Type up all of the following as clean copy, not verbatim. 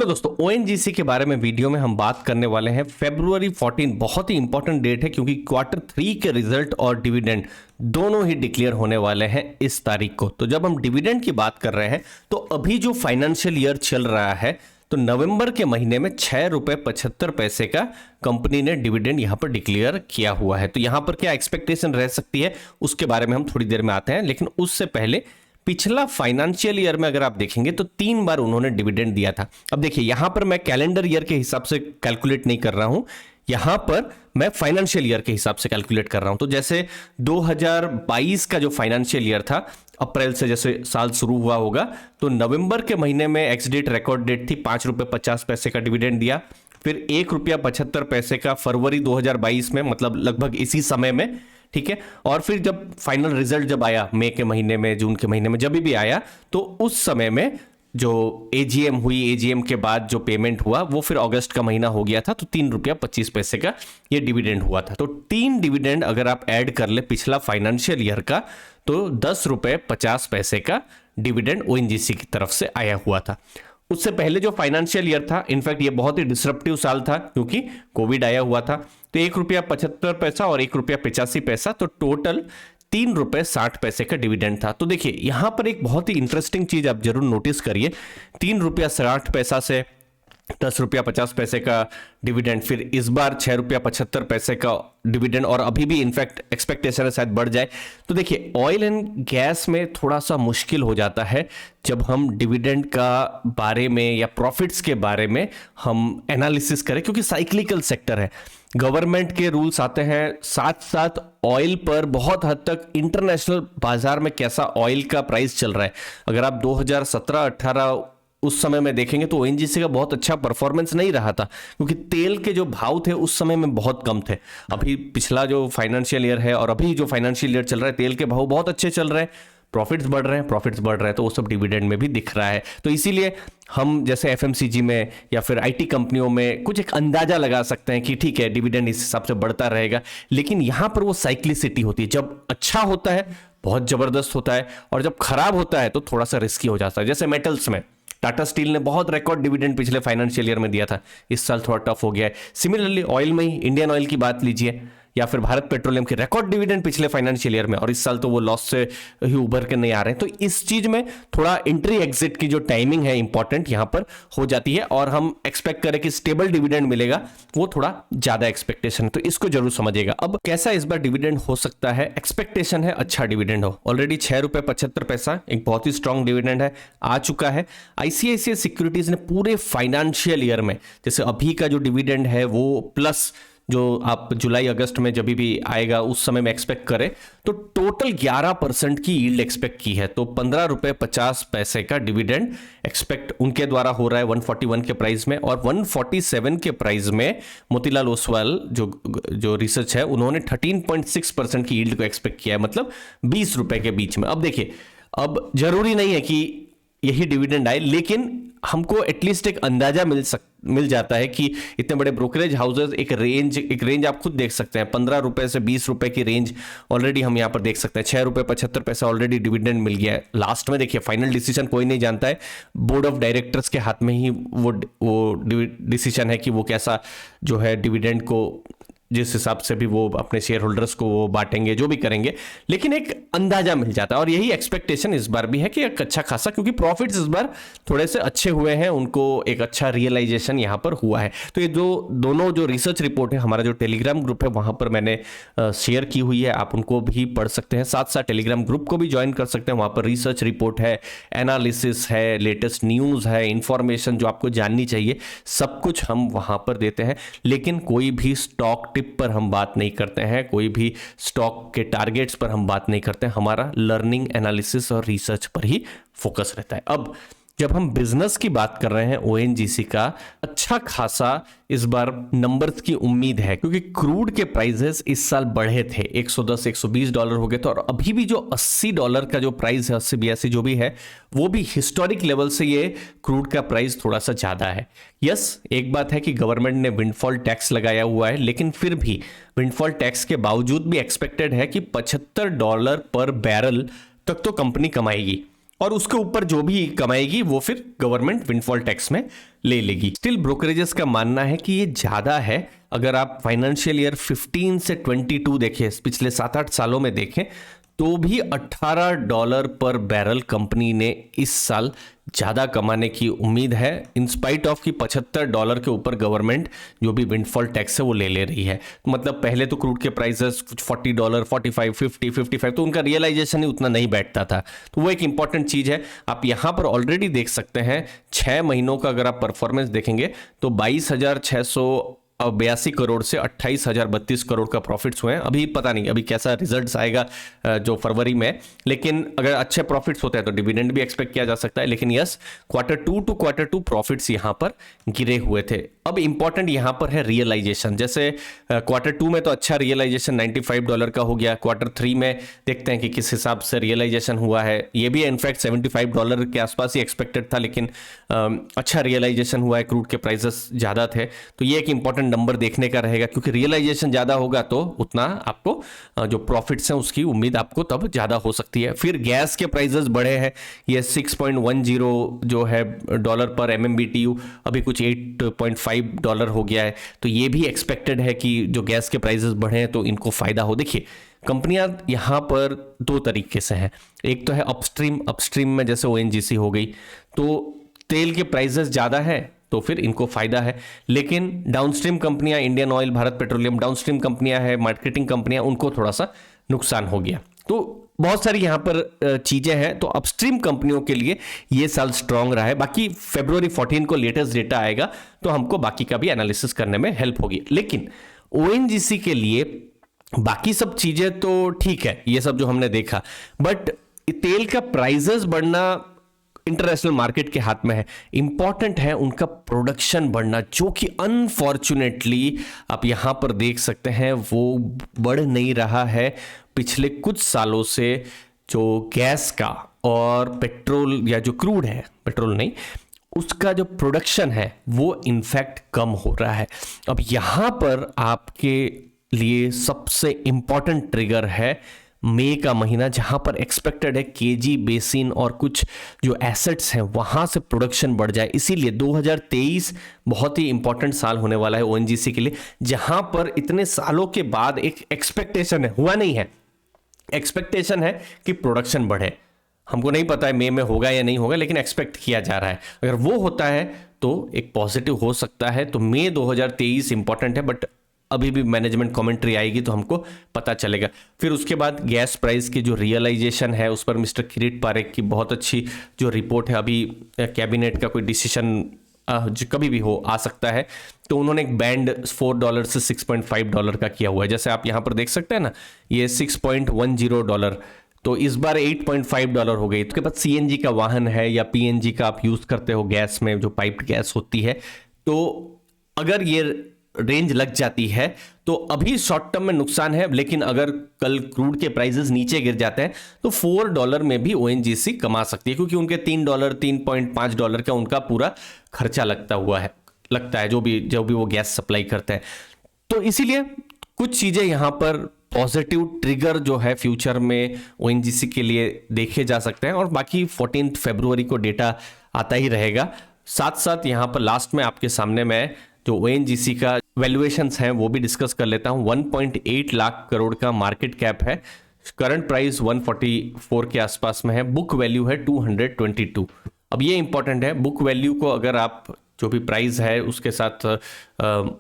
दोस्तों ओएनजीसी के बारे में वीडियो में हम बात करने वाले हैं। February 14 बहुत ही इंपॉर्टेंट डेट है क्योंकि Q3 के रिजल्ट और डिविडेंड दोनों ही डिक्लेयर होने वाले हैं इस तारीख को। तो जब हम डिविडेंड की बात कर रहे हैं तो अभी जो फाइनेंशियल ईयर चल रहा है तो नवंबर के महीने में 6 रुपए 75 पैसे का कंपनी ने डिविडेंड यहां पर डिक्लेयर किया हुआ है। तो यहां पर क्या एक्सपेक्टेशन रह सकती है उसके बारे में हम थोड़ी देर में आते हैं, लेकिन उससे पहले पिछला फाइनेंशियल ईयर में अगर आप देखेंगे तो 3 बार उन्होंने डिविडेंड दिया था। अब देखिए यहां पर मैं कैलेंडर ईयर के हिसाब से कैलकुलेट नहीं कर रहा हूं, यहां पर मैं फाइनेंशियल ईयर के हिसाब से कैलकुलेट कर रहा हूं। तो जैसे 2022 का जो फाइनेंशियल ईयर था, अप्रैल से जैसे साल शुरू हुआ होगा, तो नवंबर के महीने में एक्स डेट रिकॉर्ड डेट थी, 5 रुपए 50 पैसे का डिविडेंड दिया। फिर 1 रुपया 75 पैसे का फरवरी 2022 में, मतलब लगभग इसी समय में, ठीक है। और फिर जब फाइनल रिजल्ट जब आया मई के महीने में, जून के महीने में, जब भी आया, तो उस समय में जो एजीएम हुई, एजीएम के बाद जो पेमेंट हुआ वो फिर अगस्त का महीना हो गया था, तो 3 रुपया 25 पैसे का ये डिविडेंड हुआ था। तो 3 डिविडेंड अगर आप ऐड कर ले पिछला फाइनेंशियल ईयर का, तो 10 रुपए 50 पैसे का डिविडेंड ओएनजीसी की तरफ से आया हुआ था। उससे पहले जो फाइनेंशियल ईयर था, इनफैक्ट ये बहुत ही डिसरप्टिव साल था क्योंकि कोविड आया हुआ था, तो 1 रुपया 75 पैसा और 1 रुपया 85 पैसा, तो टोटल 3 रुपए 60 पैसे का डिविडेंड था। तो देखिए यहां पर एक बहुत ही इंटरेस्टिंग चीज आप जरूर नोटिस करिए, 3 रुपया 60 पैसा से 10 रुपया 50 पैसे का डिविडेंड, फिर इस बार 6 रुपया 75 पैसे का डिविडेंड, और अभी भी इनफैक्ट एक्सपेक्टेशन है शायद बढ़ जाए। तो देखिए ऑयल एंड गैस में थोड़ा सा मुश्किल हो जाता है जब हम डिविडेंड का बारे में या प्रॉफिट्स के बारे में हम एनालिसिस करें, क्योंकि साइक्लिकल सेक्टर है, गवर्नमेंट के रूल्स आते हैं, साथ साथ ऑयल पर बहुत हद तक इंटरनेशनल बाजार में कैसा ऑयल का प्राइस चल रहा है। अगर आप 2017-18 उस समय में देखेंगे तो ओएनजीसी का बहुत अच्छा परफॉर्मेंस नहीं रहा था, क्योंकि तेल के जो भाव थे उस समय में बहुत कम थे। अभी पिछला जो फाइनेंशियल ईयर है और अभी जो फाइनेंशियल ईयर चल रहा है, तेल के भाव बहुत अच्छे चल रहे हैं, प्रॉफिट्स बढ़ रहे हैं, तो वो सब डिविडेंड में भी दिख रहा है। तो इसीलिए हम जैसे एफएमसीजी में या फिर आईटी कंपनियों में कुछ एक अंदाजा लगा सकते हैं कि ठीक है डिविडेंड इस हिसाब से बढ़ता रहेगा, लेकिन यहां पर वो साइक्लिसिटी होती है, जब अच्छा होता है बहुत जबरदस्त होता है, और जब खराब होता है तो थोड़ा सा रिस्की हो जाता है। जैसे मेटल्स में टाटा स्टील ने बहुत रिकॉर्ड डिविडेंड पिछले फाइनेंशियल ईयर में दिया था, इस साल थोड़ा टफ हो गया है। सिमिलरली ऑयल में ही इंडियन ऑयल की बात लीजिए या फिर भारत पेट्रोलियम के रिकॉर्ड डिविडेंड पिछले फाइनेंशियल ईयर में, और इस साल तो वो लॉस से ही उभर के नहीं आ रहे हैं। तो इस चीज में थोड़ा एंट्री एग्जिट की जो टाइमिंग है इंपॉर्टेंट यहां पर हो जाती है, और हम एक्सपेक्ट करें कि स्टेबल डिविडेंड मिलेगा, वो थोड़ा ज्यादा एक्सपेक्टेशन है, तो इसको जरूर समझिएगा। अब कैसा इस बार डिविडेंड हो सकता है, एक्सपेक्टेशन है अच्छा डिविडेंड हो। ऑलरेडी 6 रुपए 75 पैसा एक बहुत ही स्ट्रॉन्ग डिविडेंड है, आ चुका है। आईसीआईसीआई सिक्योरिटीज ने पूरे फाइनेंशियल ईयर में, जैसे अभी का जो डिविडेंड है वो प्लस जो आप जुलाई अगस्त में जब भी आएगा उस समय में एक्सपेक्ट करें, तो टोटल 11% की यील्ड एक्सपेक्ट की है। तो 15 रुपए 50 पैसे का डिविडेंड एक्सपेक्ट उनके द्वारा हो रहा है 141 के प्राइस में, और 147 के प्राइस में मोतीलाल ओसवाल जो रिसर्च है उन्होंने 13.6% की यील्ड को एक्सपेक्ट किया है, मतलब 20 रुपए के बीच में। अब देखिए, अब जरूरी नहीं है कि यही डिविडेंड आए, लेकिन हमको एटलीस्ट एक अंदाजा मिल जाता है कि इतने बड़े ब्रोकरेज हाउसेस एक रेंज आप खुद देख सकते हैं, 15 रुपए से 20 रुपए की रेंज ऑलरेडी हम यहां पर देख सकते हैं। 6 रुपए 75 पैसा ऑलरेडी डिविडेंड मिल गया है। लास्ट में देखिए फाइनल डिसीजन कोई नहीं जानता है, बोर्ड ऑफ डायरेक्टर्स के हाथ में ही वो डिसीजन है कि वो कैसा जो है डिविडेंड को, जिस हिसाब से भी वो अपने शेयर होल्डर्स को वो बांटेंगे, जो भी करेंगे, लेकिन एक अंदाजा मिल जाता है। और यही एक्सपेक्टेशन इस बार भी है कि एक अच्छा खासा, क्योंकि प्रॉफिट्स इस बार थोड़े से अच्छे हुए हैं, उनको एक अच्छा रियलाइजेशन यहां पर हुआ है। तो ये दोनों जो रिसर्च रिपोर्ट है, हमारा जो टेलीग्राम ग्रुप है वहां पर मैंने शेयर की हुई है, आप उनको भी पढ़ सकते हैं, साथ साथ टेलीग्राम ग्रुप को भी ज्वाइन कर सकते हैं। वहां पर रिसर्च रिपोर्ट है, एनालिसिस है, लेटेस्ट न्यूज है, इंफॉर्मेशन जो आपको जाननी चाहिए, सब कुछ हम वहां पर देते हैं। लेकिन कोई भी स्टॉक टिप पर हम बात नहीं करते हैं, कोई भी स्टॉक के टारगेट्स पर हम बात नहीं करते हैं, हमारा लर्निंग, एनालिसिस और रिसर्च पर ही फोकस रहता है। अब जब हम बिजनेस की बात कर रहे हैं, ओएनजीसी का अच्छा खासा इस बार नंबर्स की उम्मीद है, क्योंकि क्रूड के प्राइसेस इस साल बढ़े थे, $110-120 हो गए थे, और अभी भी जो $80 का जो प्राइस है, 80-82 जो भी है, वो भी हिस्टोरिक लेवल से ये क्रूड का प्राइस थोड़ा सा ज्यादा है। यस, एक बात है कि गवर्नमेंट ने विंडफॉल टैक्स लगाया हुआ है, लेकिन फिर भी विंडफॉल टैक्स के बावजूद भी एक्सपेक्टेड है कि $75 पर बैरल तक तो कंपनी कमाएगी। और उसके ऊपर जो भी कमाएगी वो फिर गवर्नमेंट विंडफॉल टैक्स में ले लेगी। स्टिल ब्रोकरेजेस का मानना है कि ये ज्यादा है। अगर आप फाइनेंशियल ईयर 15 से 22 देखें, पिछले 7-8 सालों में देखें, तो भी $18 पर बैरल कंपनी ने इस साल ज्यादा कमाने की उम्मीद है, इन स्पाइट ऑफ कि $75 के ऊपर गवर्नमेंट जो भी विंडफॉल टैक्स है वो ले रही है। मतलब पहले तो क्रूड के प्राइसेस कुछ $40, 45, 50, 55, तो उनका रियलाइजेशन ही उतना नहीं बैठता था। तो वो एक इंपॉर्टेंट चीज है। आप यहां पर ऑलरेडी देख सकते हैं 6 महीनों का अगर आप परफॉर्मेंस देखेंगे तो 22,682 करोड़ से 28,032 करोड़ का प्रॉफिट्स हुए हैं। अभी पता नहीं अभी कैसा रिजल्ट्स आएगा जो फरवरी में, लेकिन अगर अच्छे प्रॉफिट्स होते हैं तो डिविडेंड भी एक्सपेक्ट किया जा सकता है। लेकिन yes, Q2 to Q2 profits यहां पर गिरे हुए थे। अब इंपॉर्टेंट यहां पर है रियलाइजेशन। जैसे Q2 में तो अच्छा रियलाइजेशन $95 का हो गया। Q3 में देखते हैं कि किस हिसाब से रियलाइजेशन हुआ है। ये भी इनफैक्ट $75 के आसपास ही एक्सपेक्टेड था, लेकिन अच्छा रियलाइजेशन हुआ है, क्रूड के प्राइसेस ज्यादा थे। तो ये एक इंपॉर्टेंट नंबर देखने का रहेगा, क्योंकि रियलाइजेशन ज्यादा होगा तो उतना आपको जो प्रॉफिट्स हैं उसकी उम्मीद आपको तब ज्यादा हो सकती है। फिर गैस के प्राइसेस बढ़े हैं, ये 6.10 जो है डॉलर पर MMBTU अभी कुछ $8.5 हो गया है। तो ये भी एक्सपेक्टेड है कि जो गैस के प्राइसेस बढ़े हैं तो इनको फायदा हो। देखिए कंपनियां यहां पर दो तरीके से हैं। एक तो है अपस्ट्रीम में जैसे ONGC हो गई, तो तेल के प्राइसेस ज्यादा है तो फिर इनको फायदा है। लेकिन डाउनस्ट्रीम कंपनियां, Indian oil, Bharat petroleum, downstream कंपनियां हैं, मार्केटिंग कंपनियां, उनको थोड़ा सा नुकसान हो गया। तो बहुत सारी यहां पर चीजें हैं। तो अपस्ट्रीम कंपनियों के लिए ये साल स्ट्रांग रहा है। बाकी February 14 को लेटेस्ट डेटा आएगा तो हमको बाकी का भी एनालिसिस करने में हेल्प होगी। लेकिन ONGC के लिए बाकी सब चीजें तो ठीक है, ये सब जो हमने देखा, बट तेल का प्राइसेस बढ़ना इंटरनेशनल मार्केट के हाथ में है। इंपॉर्टेंट है उनका प्रोडक्शन बढ़ना, जो कि अनफॉर्चुनेटली आप यहां पर देख सकते हैं वो बढ़ नहीं रहा है पिछले कुछ सालों से। जो गैस का और पेट्रोल या जो क्रूड है, पेट्रोल नहीं, उसका जो प्रोडक्शन है वो इनफैक्ट कम हो रहा है। अब यहां पर आपके लिए सबसे इंपॉर्टेंट ट्रिगर है मई का महीना, जहां पर एक्सपेक्टेड है KG बेसिन और कुछ जो एसेट्स हैं वहां से प्रोडक्शन बढ़ जाए। इसीलिए 2023 बहुत ही इंपॉर्टेंट साल होने वाला है ONGC के लिए, जहां पर इतने सालों के बाद एक एक्सपेक्टेशन है, हुआ नहीं है, एक्सपेक्टेशन है कि प्रोडक्शन बढ़े। हमको नहीं पता है मई में होगा या नहीं होगा, लेकिन एक्सपेक्ट किया जा रहा है। अगर वो होता है तो एक पॉजिटिव हो सकता है। तो मई 2023 इंपॉर्टेंट है, बट अभी भी मैनेजमेंट कमेंट्री आएगी तो हमको पता चलेगा। फिर उसके बाद गैस प्राइस की जो रियलाइजेशन है उस पर मिस्टर किरीट पारेख की बहुत अच्छी जो रिपोर्ट है। अभी कैबिनेट का कोई डिसीजन जो कभी भी हो आ सकता है, तो उन्होंने एक बैंड $4 से $6.5 का किया हुआ है। जैसे आप यहां पर देख सकते हैं ना, ये $6.10, तो इस बार $8.5 हो गई। उसके बाद CNG का वाहन है या PNG का आप यूज करते हो गैस में, जो पाइप्ड गैस होती है, तो अगर ये रेंज लग जाती है तो अभी शॉर्ट टर्म में नुकसान है। लेकिन अगर कल क्रूड के प्राइसेस नीचे गिर जाते हैं तो $4 में भी ONGC कमा सकती है, क्योंकि उनके $3, $3.5 का उनका पूरा खर्चा लगता है जो भी वो गैस सप्लाई करते हैं। तो इसीलिए कुछ चीजें यहां पर पॉजिटिव ट्रिगर जो है फ्यूचर में ONGC के लिए देखे जा सकते हैं। और बाकी 14 फरवरी को डेटा आता ही रहेगा। साथ साथ यहां पर लास्ट में आपके सामने मैं जो ONGC का वैल्यूएशंस हैं वो भी डिस्कस कर लेता हूं। 1.8 लाख करोड़ का मार्केट कैप है, करंट प्राइस 144 के आसपास में है, बुक वैल्यू है 222। अब ये इंपॉर्टेंट है, बुक वैल्यू को अगर आप जो भी प्राइस है उसके साथ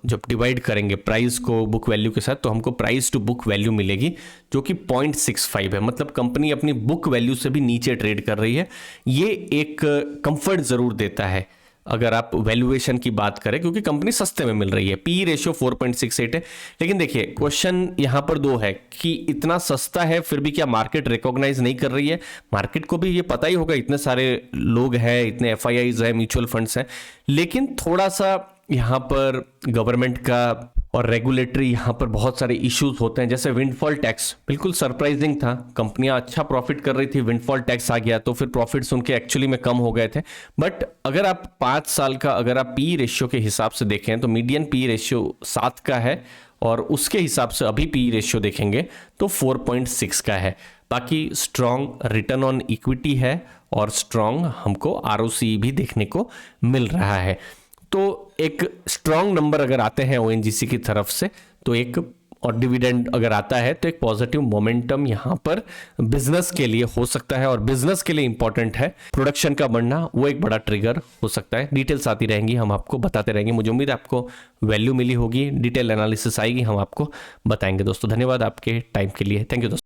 जब डिवाइड करेंगे प्राइस को बुक वैल्यू के साथ, तो हमको प्राइस टू बुक वैल्यू मिलेगी जो कि 0.65 है। मतलब कंपनी अपनी बुक वैल्यू से भी नीचे ट्रेड कर रही है। ये एक कंफर्ट जरूर देता है अगर आप वैल्यूएशन की बात करें, क्योंकि कंपनी सस्ते में मिल रही है। पी रेशियो 4.68 है। लेकिन देखिए क्वेश्चन यहां पर दो है कि इतना सस्ता है फिर भी क्या मार्केट रिकॉग्नाइज नहीं कर रही है? मार्केट को भी ये पता ही होगा, इतने सारे लोग हैं, इतने FIIs हैं, म्यूचुअल फंड्स हैं, लेकिन थोड़ा सा यहां पर गवर्नमेंट का और रेगुलेटरी यहाँ पर बहुत सारे इश्यूज होते हैं, जैसे विंडफॉल टैक्स बिल्कुल सरप्राइजिंग था। कंपनियां अच्छा प्रॉफिट कर रही थी, विंडफॉल टैक्स आ गया तो फिर प्रॉफिट्स उनके एक्चुअली में कम हो गए थे। बट अगर आप 5 साल का अगर आप पी रेशियो के हिसाब से देखें तो मीडियन पी रेशियो 7 का है, और उसके हिसाब से अभी पी रेशियो देखेंगे तो 4.6 का है। बाकी स्ट्रॉन्ग रिटर्न ऑन इक्विटी है और स्ट्रॉन्ग हमको आरओसी भी देखने को मिल रहा है। तो एक स्ट्रॉन्ग नंबर अगर आते हैं ओएनजीसी की तरफ से तो एक, और डिविडेंड अगर आता है तो एक पॉजिटिव मोमेंटम यहां पर बिजनेस के लिए हो सकता है। और बिजनेस के लिए इंपॉर्टेंट है प्रोडक्शन का बढ़ना, वो एक बड़ा ट्रिगर हो सकता है। डिटेल्स आती रहेंगी, हम आपको बताते रहेंगे। मुझे उम्मीद है आपको वैल्यू मिली होगी, डिटेल एनालिसिस आएगी, हम आपको बताएंगे। दोस्तों धन्यवाद आपके टाइम के लिए, थैंक यू दोस्तों।